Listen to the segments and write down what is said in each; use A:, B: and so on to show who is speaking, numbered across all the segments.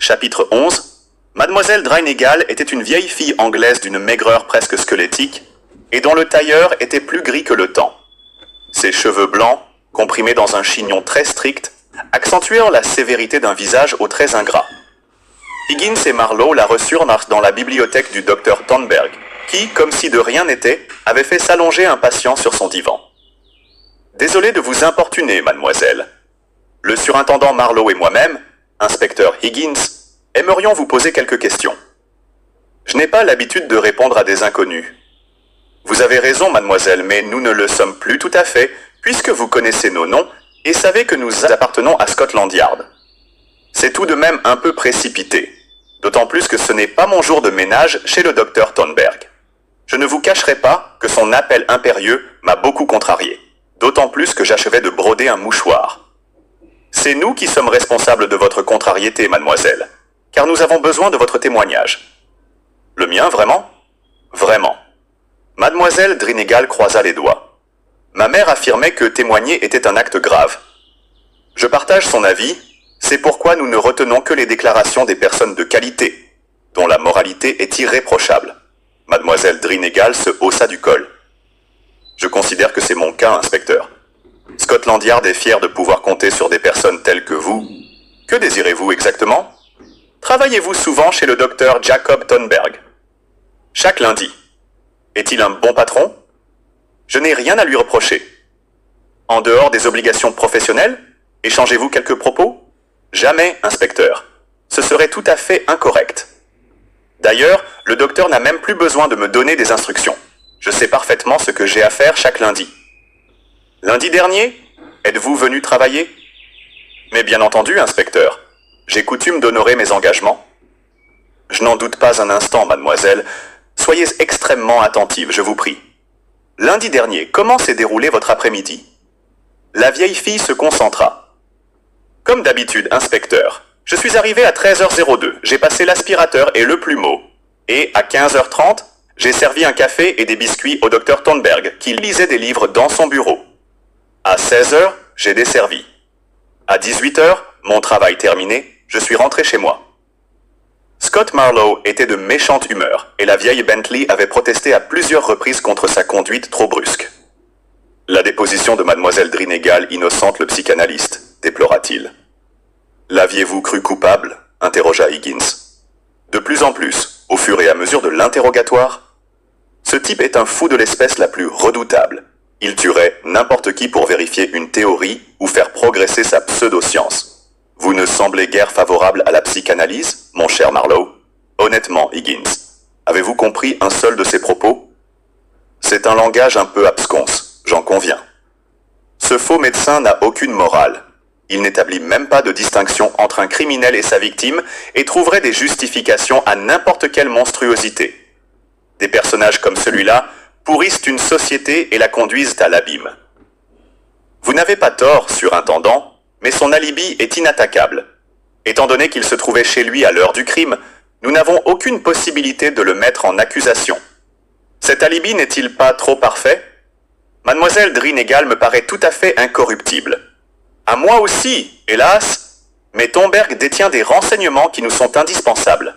A: Chapitre 11. Mademoiselle Dreinegal était une vieille fille anglaise d'une maigreur presque squelettique, et dont le tailleur était plus gris que le temps. Ses cheveux blancs, comprimés dans un chignon très strict, accentuèrent la sévérité d'un visage aux traits ingrats. Higgins et Marlowe la reçurent dans la bibliothèque du docteur Thornberg, qui, comme si de rien n'était, avait fait s'allonger un patient sur son divan. « Désolé de vous importuner, mademoiselle. Le surintendant Marlowe et moi-même, inspecteur Higgins, aimerions vous poser quelques questions. Je n'ai pas l'habitude de répondre à des inconnus. Vous avez raison, mademoiselle, mais nous ne le sommes plus tout à fait, puisque vous connaissez nos noms et savez que nous appartenons à Scotland Yard. C'est tout de même un peu précipité, d'autant plus que ce n'est pas mon jour de ménage chez le docteur Thornberg. Je ne vous cacherai pas que son appel impérieux m'a beaucoup contrarié, d'autant plus que j'achevais de broder un mouchoir. C'est nous qui sommes responsables de votre contrariété, mademoiselle, car nous avons besoin de votre témoignage. Le mien, vraiment? Vraiment. Mademoiselle Dreinegal croisa les doigts. Ma mère affirmait que témoigner était un acte grave. Je partage son avis, c'est pourquoi nous ne retenons que les déclarations des personnes de qualité, dont la moralité est irréprochable. Mademoiselle Dreinegal se haussa du col. Je considère que c'est mon cas, inspecteur. Scotland Yard est fier de pouvoir compter sur des personnes telles que vous. Que désirez-vous exactement? Travaillez-vous souvent chez le docteur Jacob Thornberg? Chaque lundi. Est-il un bon patron? Je n'ai rien à lui reprocher. En dehors des obligations professionnelles, échangez-vous quelques propos? Jamais, inspecteur. Ce serait tout à fait incorrect. D'ailleurs, le docteur n'a même plus besoin de me donner des instructions. Je sais parfaitement ce que j'ai à faire chaque lundi. Lundi dernier, êtes-vous venu travailler? Mais bien entendu, inspecteur. J'ai coutume d'honorer mes engagements. Je n'en doute pas un instant, mademoiselle. Soyez extrêmement attentive, je vous prie. Lundi dernier, comment s'est déroulé votre après-midi? La vieille fille se concentra. Comme d'habitude, inspecteur, je suis arrivé à 13h02, j'ai passé l'aspirateur et le plumeau. Et à 15h30, j'ai servi un café et des biscuits au docteur Thornberg, qui lisait des livres dans son bureau. À 16h, j'ai desservi. À 18h, mon travail terminé, je suis rentré chez moi. Scott Marlowe était de méchante humeur, et la vieille Bentley avait protesté à plusieurs reprises contre sa conduite trop brusque. La déposition de mademoiselle Dreinegal innocente le psychanalyste, déplora-t-il. L'aviez-vous cru coupable? Interrogea Higgins. De plus en plus, au fur et à mesure de l'interrogatoire. Ce type est un fou de l'espèce la plus redoutable. Il tuerait n'importe qui pour vérifier une théorie ou faire progresser sa pseudo-science. Vous ne semblez guère favorable à la psychanalyse, mon cher Marlowe? Honnêtement, Higgins, avez-vous compris un seul de ses propos? C'est un langage un peu absconce, j'en conviens. Ce faux médecin n'a aucune morale. Il n'établit même pas de distinction entre un criminel et sa victime et trouverait des justifications à n'importe quelle monstruosité. Des personnages comme celui-là pourrissent une société et la conduisent à l'abîme. Vous n'avez pas tort, surintendant, mais son alibi est inattaquable. Étant donné qu'il se trouvait chez lui à l'heure du crime, nous n'avons aucune possibilité de le mettre en accusation. Cet alibi n'est-il pas trop parfait? Mademoiselle Dreinegal me paraît tout à fait incorruptible. À moi aussi, hélas, mais Thornberg détient des renseignements qui nous sont indispensables.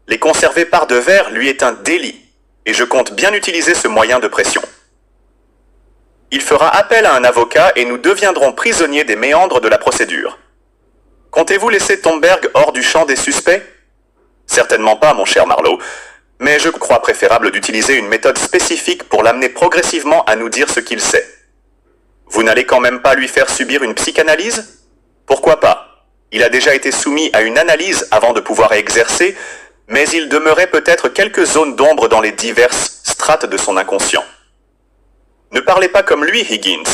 A: Les conserver par devers lui est un délit, et je compte bien utiliser ce moyen de pression. Il fera appel à un avocat et nous deviendrons prisonniers des méandres de la procédure. Comptez-vous laisser Thornberg hors du champ des suspects? Certainement pas, mon cher Marlowe, mais je crois préférable d'utiliser une méthode spécifique pour l'amener progressivement à nous dire ce qu'il sait. Vous n'allez quand même pas lui faire subir une psychanalyse? Pourquoi pas? Il a déjà été soumis à une analyse avant de pouvoir exercer, mais il demeurait peut-être quelques zones d'ombre dans les diverses strates de son inconscient. Ne parlez pas comme lui, Higgins.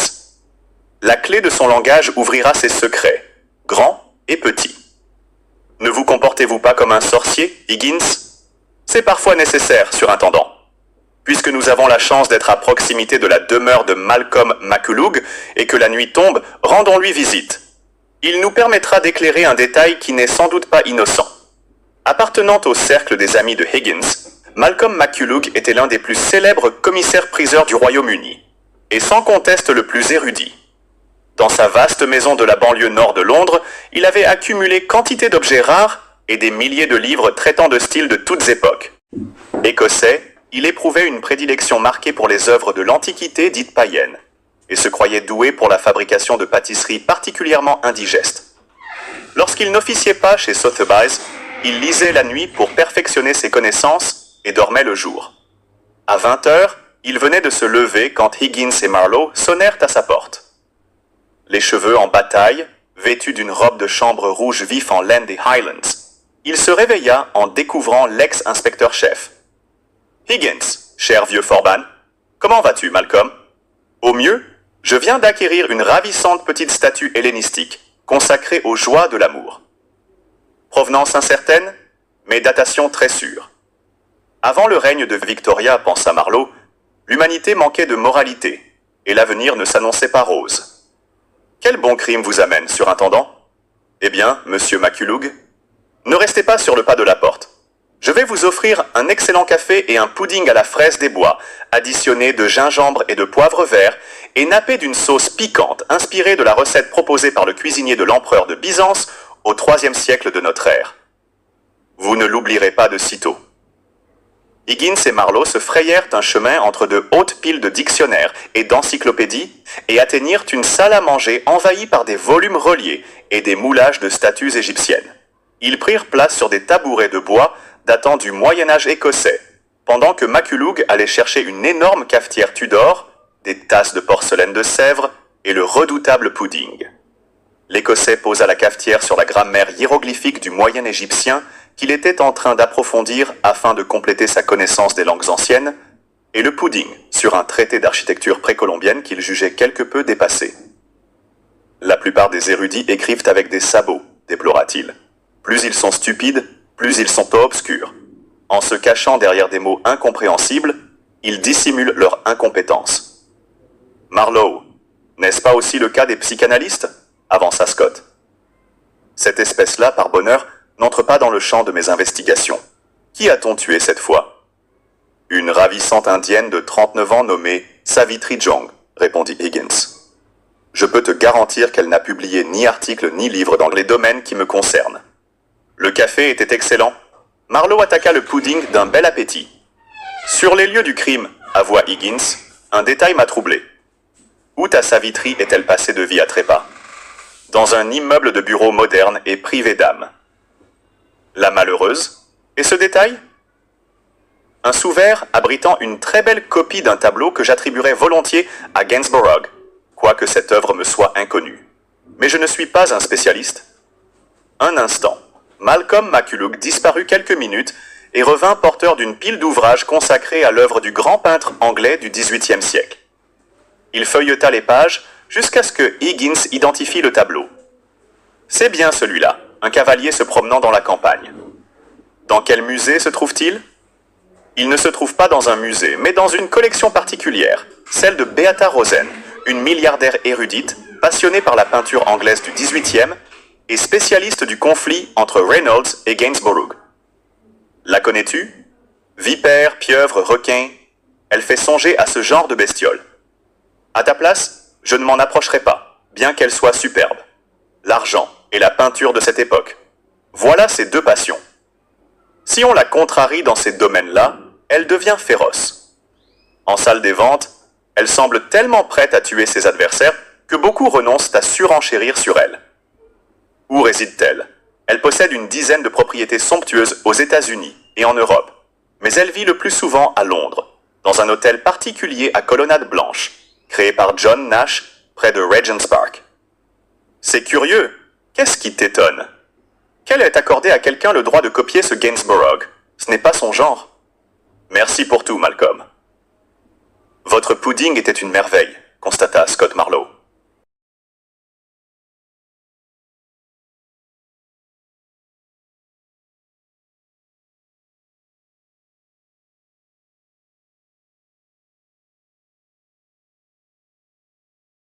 A: La clé de son langage ouvrira ses secrets, grands et petits. Ne vous comportez-vous pas comme un sorcier, Higgins? C'est parfois nécessaire, surintendant. Puisque nous avons la chance d'être à proximité de la demeure de Malcolm McCullough et que la nuit tombe, rendons-lui visite. Il nous permettra d'éclairer un détail qui n'est sans doute pas innocent. Appartenant au cercle des amis de Higgins, Malcolm McCullough était l'un des plus célèbres commissaires-priseurs du Royaume-Uni, et sans conteste le plus érudit. Dans sa vaste maison de la banlieue nord de Londres, il avait accumulé quantité d'objets rares, et des milliers de livres traitant de styles de toutes époques. Écossais, il éprouvait une prédilection marquée pour les œuvres de l'Antiquité dite païenne, et se croyait doué pour la fabrication de pâtisseries particulièrement indigestes. Lorsqu'il n'officiait pas chez Sotheby's, il lisait la nuit pour perfectionner ses connaissances et dormait le jour. À 20h, il venait de se lever quand Higgins et Marlowe sonnèrent à sa porte. Les cheveux en bataille, vêtu d'une robe de chambre rouge vif en laine des Highlands, il se réveilla en découvrant l'ex-inspecteur-chef. « Higgins, cher vieux Forban, comment vas-tu, Malcolm? Au mieux, je viens d'acquérir une ravissante petite statue hellénistique consacrée aux joies de l'amour. Provenance incertaine, mais datation très sûre. Avant le règne de Victoria, pensa Marlowe, l'humanité manquait de moralité, et l'avenir ne s'annonçait pas rose. Quel bon crime vous amène, surintendant? Eh bien, monsieur Maculug, ne restez pas sur le pas de la porte. Je vais vous offrir un excellent café et un pudding à la fraise des bois, additionné de gingembre et de poivre vert, et nappé d'une sauce piquante inspirée de la recette proposée par le cuisinier de l'empereur de Byzance au IIIe siècle de notre ère. Vous ne l'oublierez pas de sitôt. Higgins et Marlowe se frayèrent un chemin entre de hautes piles de dictionnaires et d'encyclopédies et atteignirent une salle à manger envahie par des volumes reliés et des moulages de statues égyptiennes. Ils prirent place sur des tabourets de bois datant du Moyen-Âge écossais, pendant que Maculug allait chercher une énorme cafetière Tudor, des tasses de porcelaine de Sèvres et le redoutable pudding. L'Écossais posa la cafetière sur la grammaire hiéroglyphique du moyen égyptien qu'il était en train d'approfondir afin de compléter sa connaissance des langues anciennes, et le pudding sur un traité d'architecture précolombienne qu'il jugeait quelque peu dépassé. La plupart des érudits écrivent avec des sabots, déplora-t-il. Plus ils sont stupides, plus ils sont obscurs. En se cachant derrière des mots incompréhensibles, ils dissimulent leur incompétence. Marlowe, n'est-ce pas aussi le cas des psychanalystes? Avança Scott. Cette espèce-là, par bonheur, n'entre pas dans le champ de mes investigations. Qui a-t-on tué cette fois? Une ravissante indienne de 39 ans nommée Savitri Jong, répondit Higgins. Je peux te garantir qu'elle n'a publié ni article ni livre dans les domaines qui me concernent. Le café était excellent. Marlowe attaqua le pudding d'un bel appétit. Sur les lieux du crime, avoua Higgins, un détail m'a troublé. Où ta Savitri est-elle passée de vie à trépas? Dans un immeuble de bureau moderne et privé d'âme. La malheureuse? Et ce détail? Un sous-verre abritant une très belle copie d'un tableau que j'attribuerais volontiers à Gainsborough, quoique cette œuvre me soit inconnue. Mais je ne suis pas un spécialiste. Un instant. Malcolm Maculug disparut quelques minutes et revint porteur d'une pile d'ouvrages consacrés à l'œuvre du grand peintre anglais du XVIIIe siècle. Il feuilleta les pages jusqu'à ce que Higgins identifie le tableau. C'est bien celui-là, un cavalier se promenant dans la campagne. Dans quel musée se trouve-t-il? Il ne se trouve pas dans un musée, mais dans une collection particulière, celle de Beata Rosen, une milliardaire érudite, passionnée par la peinture anglaise du XVIIIe et spécialiste du conflit entre Reynolds et Gainsborough. La connais-tu? Vipère, pieuvre, requin, elle fait songer à ce genre de bestiole. À ta place, je ne m'en approcherai pas, bien qu'elle soit superbe. L'argent et la peinture de cette époque. Voilà ses deux passions. Si on la contrarie dans ces domaines-là, elle devient féroce. En salle des ventes, elle semble tellement prête à tuer ses adversaires que beaucoup renoncent à surenchérir sur elle. Où réside-t-elle? Elle possède une dizaine de propriétés somptueuses aux États-Unis et en Europe, mais elle vit le plus souvent à Londres, dans un hôtel particulier à colonnade blanche, créé par John Nash près de Regent's Park. C'est curieux. Qu'est-ce qui t'étonne? Qu'elle ait accordé à quelqu'un le droit de copier ce Gainsborough? Ce n'est pas son genre. Merci pour tout, Malcolm. Votre pudding était une merveille, constata Scott Marlowe.